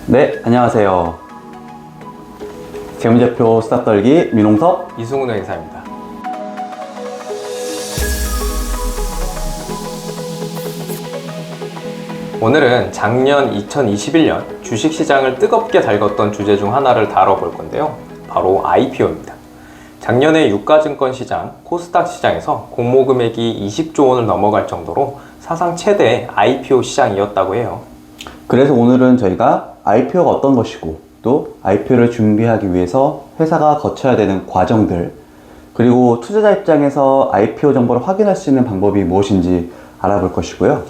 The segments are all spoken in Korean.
네, 안녕하세요. 재무제표 수다 떨기 민홍섭 이승훈 회계사입니다. 오늘은 작년 2021년 주식시장을 뜨겁게 달궜던 주제 중 하나를 다뤄볼 건데요. 바로 IPO입니다. 작년에 유가증권 시장, 코스닥 시장에서 공모금액이 20조 원을 넘어갈 정도로 사상 최대의 IPO 시장이었다고 해요. 그래서 오늘은 저희가 IPO가 어떤 것이고 또 IPO를 준비하기 위해서 회사가 거쳐야 되는 과정들, 그리고 투자자 입장에서 IPO 정보를 확인할 수 있는 방법이 무엇인지 알아볼 것이고요.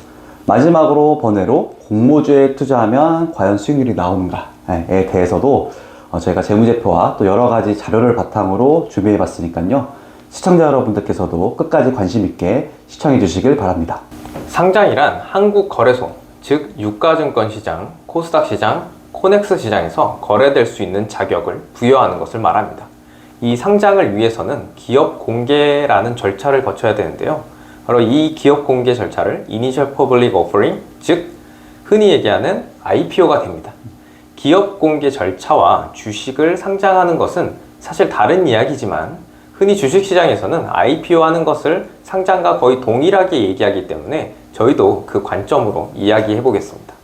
마지막으로 번외로 공모주에 투자하면 과연 수익률이 나오는가에 대해서도 저희가 재무제표와 또 여러 가지 자료를 바탕으로 준비해 봤으니까요. 시청자 여러분들께서도 끝까지 관심 있게 시청해 주시길 바랍니다. 상장이란 한국거래소, 즉 유가증권 시장, 코스닥 시장, 코넥스 시장에서 거래될 수 있는 자격을 부여하는 것을 말합니다. 이 상장을 위해서는 기업 공개라는 절차를 거쳐야 되는데요. 바로 이 기업 공개 절차를 Initial Public Offering, 즉 흔히 얘기하는 IPO가 됩니다. 기업 공개 절차와 주식을 상장하는 것은 사실 다른 이야기지만 흔히 주식시장에서는 IPO 하는 것을 상장과 거의 동일하게 얘기하기 때문에 저희도 그 관점으로 이야기해 보겠습니다.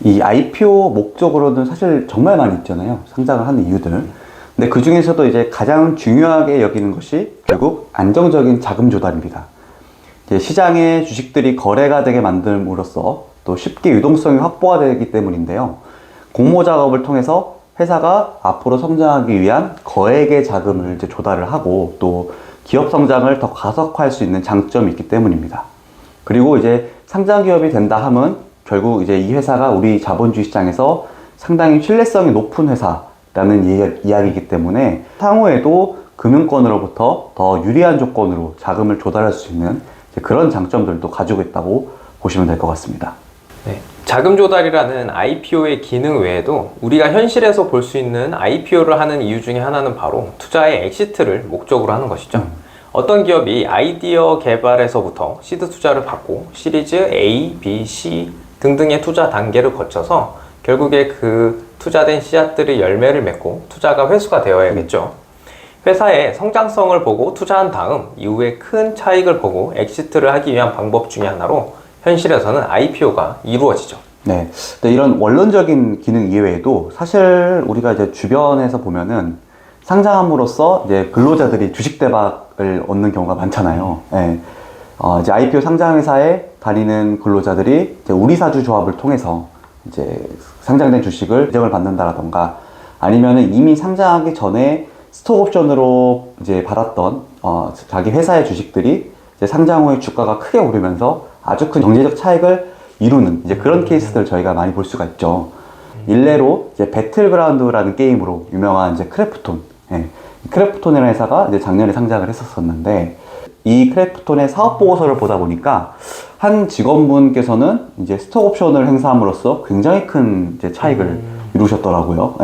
이 IPO 목적으로는 사실 정말 많이 있잖아요. 상장을 하는 이유들. 근데 그 중에서도 이제 가장 중요하게 여기는 것이 결국 안정적인 자금 조달입니다. 이제 시장에 주식들이 거래가 되게 만듦으로써 또 쉽게 유동성이 확보가 되기 때문인데요. 공모 작업을 통해서 회사가 앞으로 성장하기 위한 거액의 자금을 이제 조달을 하고 또 기업 성장을 더 가속화할 수 있는 장점이 있기 때문입니다. 그리고 이제 상장 기업이 된다 하면 결국 이제 이 회사가 우리 자본주의 시장에서 상당히 신뢰성이 높은 회사라는 이야기이기 때문에 향후에도 금융권으로부터 더 유리한 조건으로 자금을 조달할 수 있는 그런 장점들도 가지고 있다고 보시면 될 것 같습니다. 네, 자금 조달이라는 IPO의 기능 외에도 우리가 현실에서 볼 수 있는 IPO를 하는 이유 중에 하나는 바로 투자의 엑시트를 목적으로 하는 것이죠. 어떤 기업이 아이디어 개발에서부터 시드 투자를 받고 시리즈 A, B, C 등등의 투자 단계를 거쳐서 결국에 그 투자된 씨앗들이 열매를 맺고 투자가 회수가 되어야겠죠. 회사의 성장성을 보고 투자한 다음 이후에 큰 차익을 보고 엑시트를 하기 위한 방법 중에 하나로 현실에서는 IPO가 이루어지죠. 네. 근데 이런 원론적인 기능 이외에도 사실 우리가 이제 주변에서 보면은 상장함으로써 이제 근로자들이 주식 대박을 얻는 경우가 많잖아요. 네. 이제 IPO 상장 회사에 다니는 근로자들이 이제 우리사주 조합을 통해서 이제 상장된 주식을 배정을 받는다라던가 아니면은 이미 상장하기 전에 스톡 옵션으로 이제 받았던 자기 회사의 주식들이 이제 상장 후에 주가가 크게 오르면서 아주 큰 경제적 차익을 이루는 이제 그런 케이스들 저희가 많이 볼 수가 있죠. 일례로 이제 배틀그라운드라는 게임으로 유명한 이제 크래프톤, 크래프톤이라는 회사가 이제 작년에 상장을 했었었는데 이 크래프톤의 사업 보고서를 보다 보니까 한 직원분께서는 이제 스톡 옵션을 행사함으로써 굉장히 큰 이제 차익을 이루셨더라고요.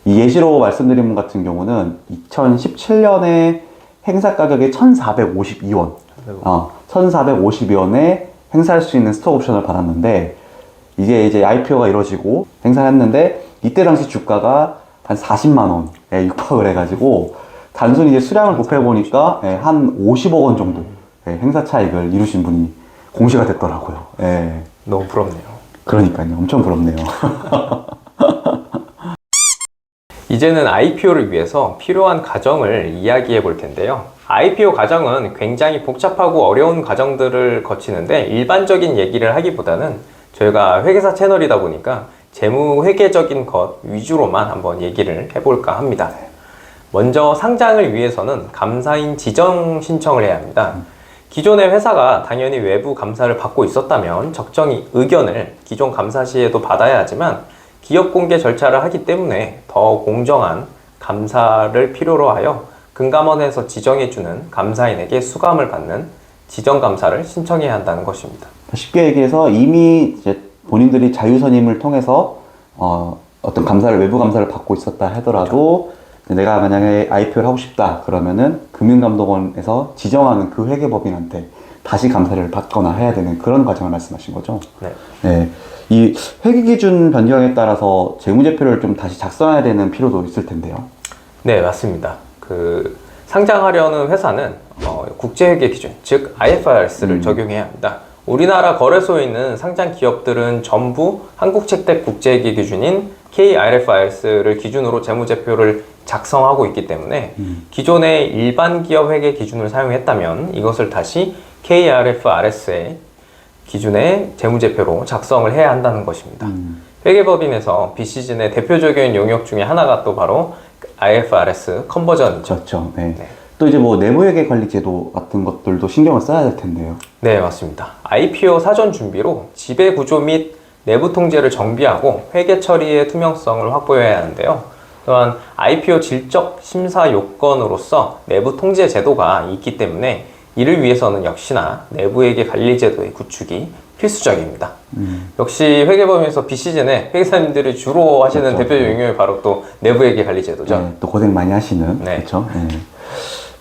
이 예시로 말씀드린 분 같은 경우는 2017년에 행사 가격이 1,452원, 1,452원에 행사할 수 있는 스톡 옵션을 받았는데 이게 이제 IPO가 이루어지고 행사했는데 이때 당시 주가가 한 40만 원에 육박을 해가지고 단순히 이제 수량을 곱해보니까 한 50억 원 정도 행사 차익을 이루신 분이 공시가 됐더라고요. 너무 부럽네요. 그러니까요. 엄청 부럽네요. 이제는 IPO를 위해서 필요한 과정을 이야기해 볼 텐데요. IPO 과정은 굉장히 복잡하고 어려운 과정들을 거치는데 일반적인 얘기를 하기보다는 저희가 회계사 채널이다 보니까 재무 회계적인 것 위주로만 한번 얘기를 해볼까 합니다. 먼저 상장을 위해서는 감사인 지정 신청을 해야 합니다. 기존의 회사가 당연히 외부 감사를 받고 있었다면 적정 의견을 기존 감사 시에도 받아야 하지만 기업 공개 절차를 하기 때문에 더 공정한 감사를 필요로 하여 금감원에서 지정해주는 감사인에게 수감을 받는 지정감사를 신청해야 한다는 것입니다. 쉽게 얘기해서 이미 이제 본인들이 자유선임을 통해서 어떤 감사를 외부 감사를 받고 있었다 하더라도 내가 만약에 IPO를 하고 싶다 그러면은 금융감독원에서 지정하는 그 회계법인한테 다시 감사를 받거나 해야 되는 그런 과정을 말씀하신 거죠? 네. 네. 이 회계기준 변경에 따라서 재무제표를 좀 다시 작성해야 되는 필요도 있을 텐데요. 네, 맞습니다. 상장하려는 회사는 국제회계 기준, 즉 IFRS를 적용해야 합니다. 우리나라 거래소에 있는 상장 기업들은 전부 한국채택 국제회계 기준인 KIFRS를 기준으로 재무제표를 작성하고 있기 때문에 기존의 일반 기업 회계 기준을 사용했다면 이것을 다시 KIFRS의 기준의 재무제표로 작성을 해야 한다는 것입니다. 회계법인에서 비시즌의 대표적인 용역 중에 하나가 또 바로 IFRS 컨버전이죠. 그렇죠. 네. 네. 또 이제 뭐 내부회계 관리 제도 같은 것들도 신경을 써야 될 텐데요. 네, 맞습니다. IPO 사전 준비로 지배 구조 및 내부 통제를 정비하고 회계 처리의 투명성을 확보해야 하는데요. 또한 IPO 질적 심사 요건으로서 내부 통제 제도가 있기 때문에 이를 위해서는 역시나 내부회계 관리 제도의 구축이 필수적입니다. 역시 회계법인에서 비시즌에 회계사님들이 주로 하시는 그렇죠. 대표 용역이 바로 또 내부회계 관리 제도죠. 네, 또 고생 많이 하시는. 네. 그렇죠. 네.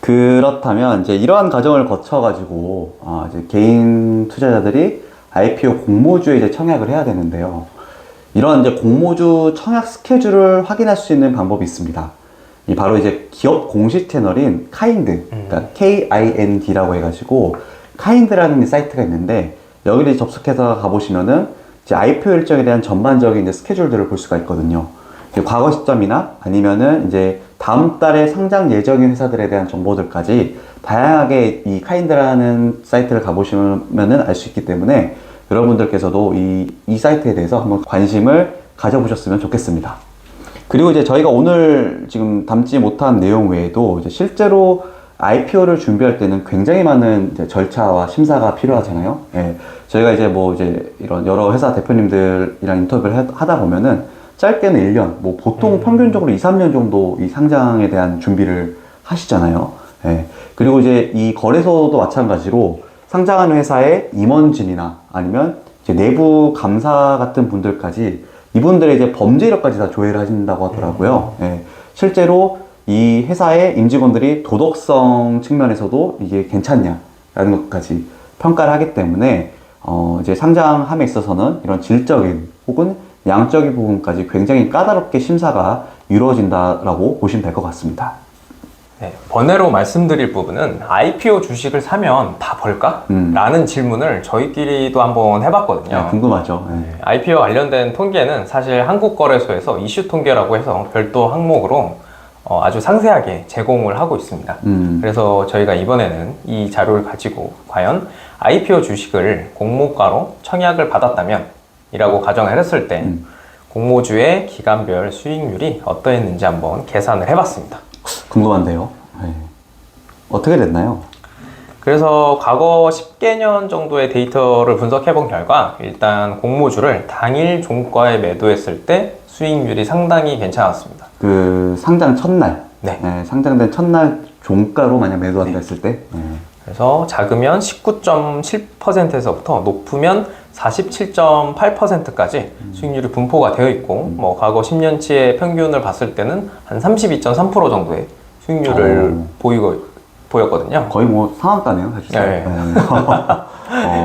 그렇다면 이제 이러한 과정을 거쳐가지고 이제 개인 투자자들이 IPO 공모주에 이제 청약을 해야 되는데요. 이러한 이제 공모주 청약 스케줄을 확인할 수 있는 방법이 있습니다. 이 바로 이제 기업 공식 채널인 카인드, 그러니까 KIND라고 해가지고 카인드라는 사이트가 있는데 여기를 접속해서 가보시면은 이제 IPO 일정에 대한 전반적인 이제 스케줄들을 볼 수가 있거든요. 과거 시점이나 아니면은 이제 다음 달에 상장 예정인 회사들에 대한 정보들까지 다양하게 이 카인드라는 사이트를 가보시면은 알 수 있기 때문에 여러분들께서도 이 사이트에 대해서 한번 관심을 가져보셨으면 좋겠습니다. 그리고 이제 저희가 오늘 지금 담지 못한 내용 외에도 이제 실제로 IPO를 준비할 때는 굉장히 많은 이제 절차와 심사가 필요하잖아요. 예. 저희가 이제 뭐 이제 이런 여러 회사 대표님들이랑 인터뷰를 하다 보면은 짧게는 1년, 뭐 보통 평균적으로 2, 3년 정도 이 상장에 대한 준비를 하시잖아요. 예. 그리고 이제 이 거래소도 마찬가지로 상장하는 회사의 임원진이나 아니면 이제 내부 감사 같은 분들까지 이분들의 이제 범죄 이력까지 다 조회를 하신다고 하더라고요. 예. 실제로 이 회사의 임직원들이 도덕성 측면에서도 이게 괜찮냐라는 것까지 평가를 하기 때문에 이제 상장함에 있어서는 이런 질적인 혹은 양적인 부분까지 굉장히 까다롭게 심사가 이루어진다라고 보시면 될 것 같습니다. 네, 번외로 말씀드릴 부분은 IPO 주식을 사면 다 벌까? 라는 질문을 저희끼리도 한번 해봤거든요. 네, 궁금하죠. 네. IPO 관련된 통계는 사실 한국거래소에서 이슈 통계라고 해서 별도 항목으로 아주 상세하게 제공을 하고 있습니다. 그래서 저희가 이번에는 이 자료를 가지고 과연 IPO 주식을 공모가로 청약을 받았다면 이라고 가정을 했을 때 공모주의 기간별 수익률이 어떠했는지 한번 계산을 해봤습니다. 궁금한데요. 네. 어떻게 됐나요? 그래서 과거 10개년 정도의 데이터를 분석해 본 결과 일단 공모주를 당일 종가에 매도했을 때 수익률이 상당히 괜찮았습니다. 그 상장 첫날, 네. 네, 상장된 첫날 종가로 만약 매도한다 했을 때, 네. 그래서 작으면 19.7%에서부터 높으면 47.8%까지 수익률이 분포가 되어 있고 뭐 과거 10년치의 평균을 봤을 때는 한 32.3% 정도의 수익률을 보였거든요. 거의 뭐 상한가네요, 사실상. 네. 네.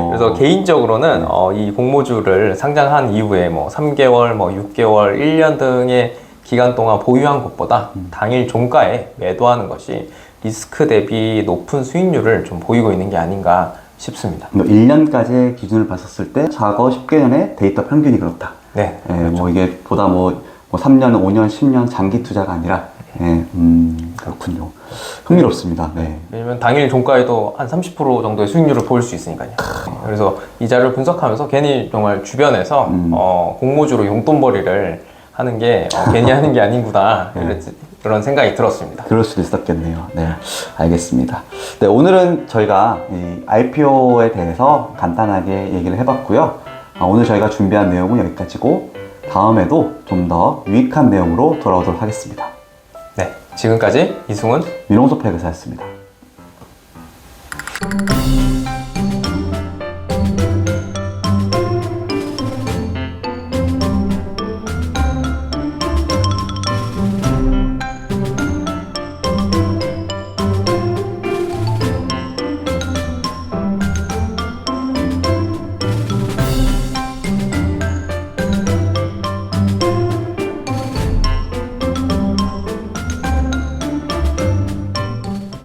그래서 개인적으로는 이 공모주를 상장한 이후에 뭐 3개월, 뭐 6개월, 1년 등의 기간 동안 보유한 것보다 당일 종가에 매도하는 것이 리스크 대비 높은 수익률을 좀 보이고 있는 게 아닌가 싶습니다. 1년까지의 기준을 봤었을 때 과거 10개년의 데이터 평균이 그렇다. 네. 예, 그렇죠. 뭐 이게 보다 뭐 3년, 5년, 10년 장기 투자가 아니라, 예, 그렇군요. 흥미롭습니다. 네. 왜냐면 당일 종가에도 한 30% 정도의 수익률을 보일 수 있으니까요. 그래서 이 자료를 분석하면서 괜히 정말 주변에서 공모주로 용돈벌이를 하는 게 괜히 하는 게 아닌구나 그런 생각이 들었습니다. 그럴 수도 있었겠네요. 네, 알겠습니다. 네, 오늘은 저희가 이 IPO에 대해서 간단하게 얘기를 해봤고요. 오늘 저희가 준비한 내용은 여기까지고 다음에도 좀 더 유익한 내용으로 돌아오도록 하겠습니다. 네, 지금까지 이승훈 민홍소 패그사였습니다.